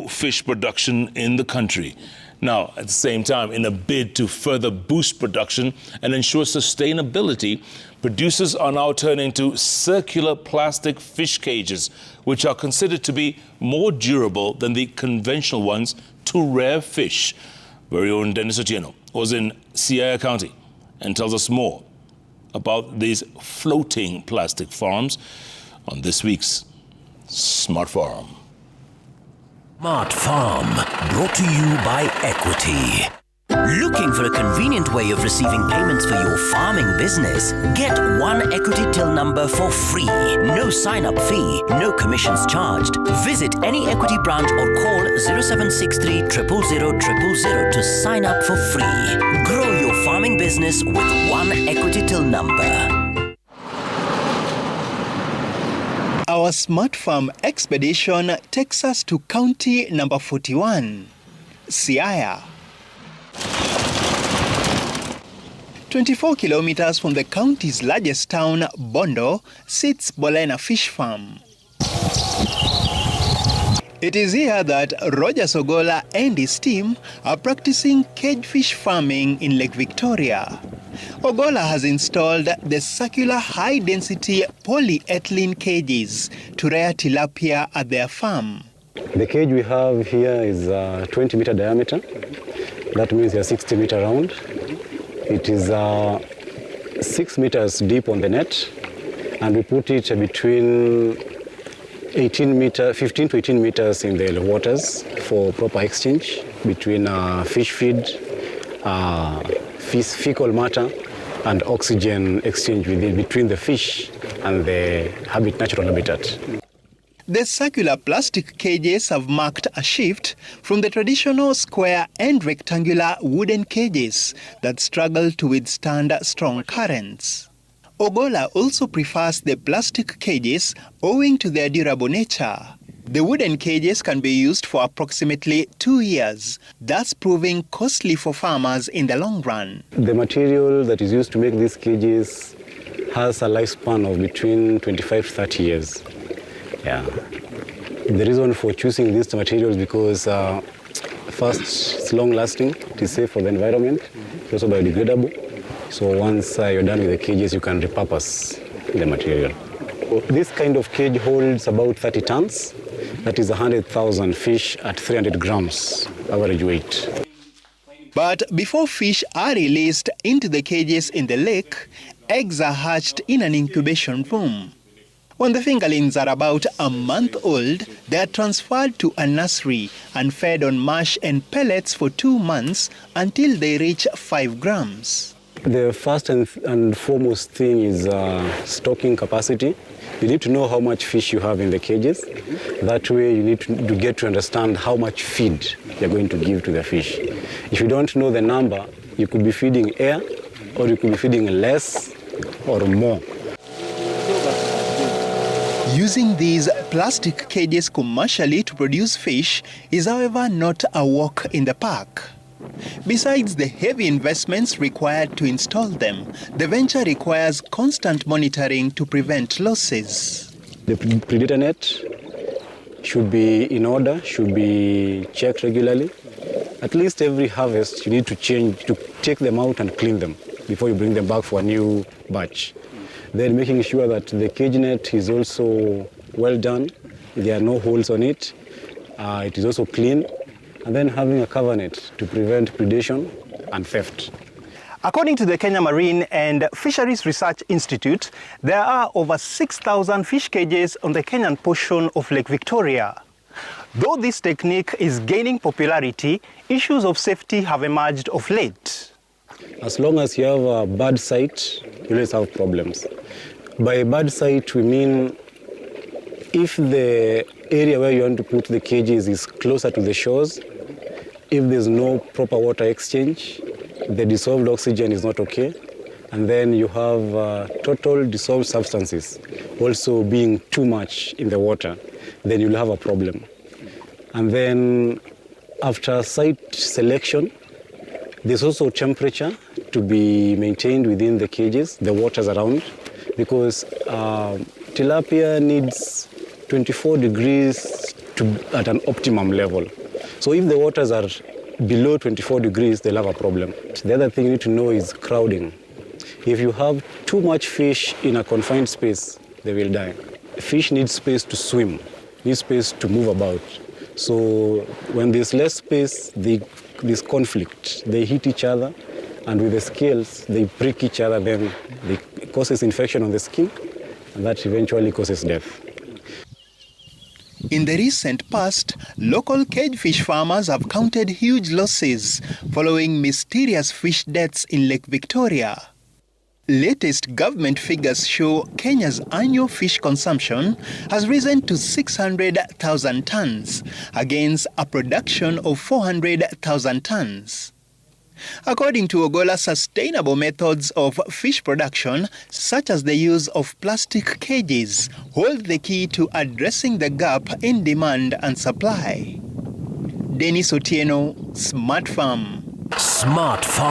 fish production in the country. Now, at the same time, in a bid to further boost production and ensure sustainability, producers are now turning to circular plastic fish cages, which are considered to be more durable than the conventional ones to rear fish. Very own Dennis Otieno was in Siaya County and tells us more about these floating plastic farms on this week's Smart Farm. Smart Farm, brought to you by Equity. Looking for a convenient way of receiving payments for your farming business? Get one Equity Till number for free. No sign-up fee, no commissions charged. Visit any Equity branch or call 0763 000 000 to sign up for free. Grow your farming business with one Equity Till number. Our Smart Farm expedition takes us to county number 41, Siaya. 24 kilometers from the county's largest town, Bondo, sits Bolena Fish Farm. It is here that Roger Sogola and his team are practicing cage fish farming in Lake Victoria. Ogola has installed the circular high-density polyethylene cages to rear tilapia at their farm. The cage we have here is 20-meter diameter. That means they are 60 meters round. It is 6 meters deep on the net, and we put it between 15 to 18 meters in the waters for proper exchange between fish feed, fecal matter, and oxygen exchange between the fish and the natural habitat. The circular plastic cages have marked a shift from the traditional square and rectangular wooden cages that struggle to withstand strong currents. Ogola also prefers the plastic cages owing to their durable nature. The wooden cages can be used for approximately 2 years, thus proving costly for farmers in the long run. The material that is used to make these cages has a lifespan of between 25 to 30 years. Yeah. The reason for choosing these materials is because first, it's long-lasting, it is safe for the environment, it's also biodegradable. So once you're done with the cages, you can repurpose the material. This kind of cage holds about 30 tons. That is 100,000 fish at 300 grams average weight. But before fish are released into the cages in the lake, eggs are hatched in an incubation room. When the fingerlings are about a month old, they are transferred to a nursery and fed on mash and pellets for 2 months until they reach 5 grams. The first and foremost thing is stocking capacity. You need to know how much fish you have in the cages. That way you need to get to understand how much feed you're going to give to the fish. If you don't know the number, you could be feeding air, or you could be feeding less or more. Using these plastic cages commercially to produce fish is, however, not a walk in the park. Besides the heavy investments required to install them, the venture requires constant monitoring to prevent losses. The predator net should be in order, should be checked regularly. At least every harvest you need to take them out and clean them before you bring them back for a new batch. Then making sure that the cage net is also well done, there are no holes on it, it is also clean, and then having a cover net to prevent predation and theft. According to the Kenya Marine and Fisheries Research Institute, there are over 6,000 fish cages on the Kenyan portion of Lake Victoria. Though this technique is gaining popularity, issues of safety have emerged of late. As long as you have a bad site, you always have problems. By bad site, we mean if the area where you want to put the cages is closer to the shores, if there's no proper water exchange, the dissolved oxygen is not okay, and then you have total dissolved substances also being too much in the water, then you'll have a problem. And then after site selection, there's also temperature to be maintained within the cages, the waters around, because tilapia needs 24 degrees at an optimum level. So if the waters are below 24 degrees, they'll have a problem. The other thing you need to know is crowding. If you have too much fish in a confined space, they will die. Fish need space to swim, need space to move about. So when there's less space, there's conflict. They hit each other, and with the scales, they prick each other, then it causes infection on the skin, and that eventually causes death. In the recent past, local cage fish farmers have counted huge losses following mysterious fish deaths in Lake Victoria. Latest government figures show Kenya's annual fish consumption has risen to 600,000 tons against a production of 400,000 tons. According to Ogola, sustainable methods of fish production, such as the use of plastic cages, hold the key to addressing the gap in demand and supply. Dennis Otieno, Smart Farm. Smart Farm.